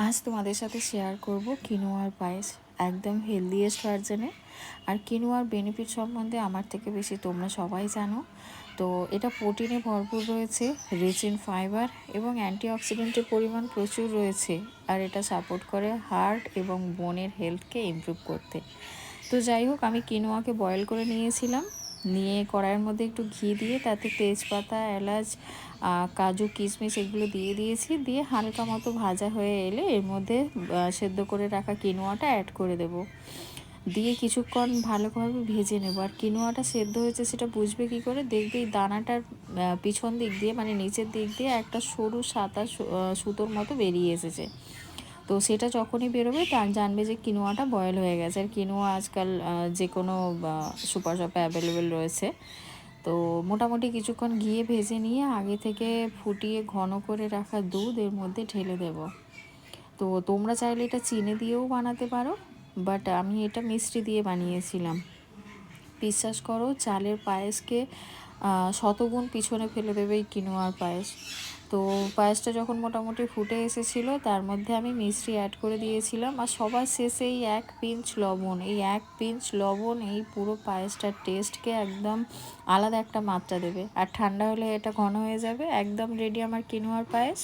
আজ তোমাদের সাথে শেয়ার করব কিনোয়ার পায়েস, একদম হেলদিয়েস্ট ভার্জনে। আর কিনোয়ার বেনিফিট সম্বন্ধে আমার থেকে বেশি তোমরা সবাই জানো। তো এটা প্রোটিনে ভরপুর রয়েছে, রিচ ইন ফাইবার এবং অ্যান্টিঅক্সিডেন্টের পরিমাণ প্রচুর রয়েছে। আর এটা সাপোর্ট করে হার্ট এবং বোনের হেলথকে ইমপ্রুভ করতে। তো যাই হোক, আমি কিনোয়াকে বয়েল করে নিয়েছিলাম। নিয়ে কড়াইয়ের মধ্যে একটু ঘি দিয়ে তাতে তেজপাতা, এলাচ, কাজু, কিশমিশ এগুলো দিয়ে দিয়েছি। দিয়ে হালকা মতো ভাজা হয়ে এলে এর মধ্যে সেদ্ধ করে রাখা কিনোয়াটা অ্যাড করে দেব। দিয়ে কিছুক্ষণ ভালোভাবে ভেজে নেব। আর কিনোয়াটা সেদ্ধ হয়েছে সেটা বুঝবে কী করে, দেখবে এই দানাটার পিছন দিক দিয়ে, মানে নিচের দিক দিয়ে একটা সরু সাদা সুতোর মতো বেরিয়ে এসেছে। তো সেটা যখনই বেরোবে তার জানবে যে কিনোয়াটা বয়েল হয়ে গেছে। আর কিনোয়া আজকাল যে কোনো সুপার শপে অ্যাভেলেবেল রয়েছে। তো মোটামুটি কিছুক্ষণ ঘিয়ে ভেজে নিয়ে আগে থেকে ফুটিয়ে ঘন করে রাখা দুধ এর মধ্যে ঢেলে দেব। তো তোমরা চাইলে এটা চিনি দিয়েও বানাতে পারো, বাট আমি এটা মিষ্টি দিয়ে বানিয়েছিলাম। বিশ্বাস করো, চালের পায়েসকে শতগুণ পিছনে ফেলে দেবে এই কিনোয়ার পায়েস। তো পায়েসটা যখন মোটামুটি ফুটে এসেছিলো তার মধ্যে আমি মিষ্টি অ্যাড করে দিয়েছিলাম। আর সবার শেষে এই এক পিঞ্চ লবণ, এই পুরো পায়েসটার টেস্টকে একদম আলাদা একটা মাত্রা দেবে। আর ঠান্ডা হলে এটা ঘন হয়ে যাবে। একদম রেডি আমার কিনোয়ার পায়েস।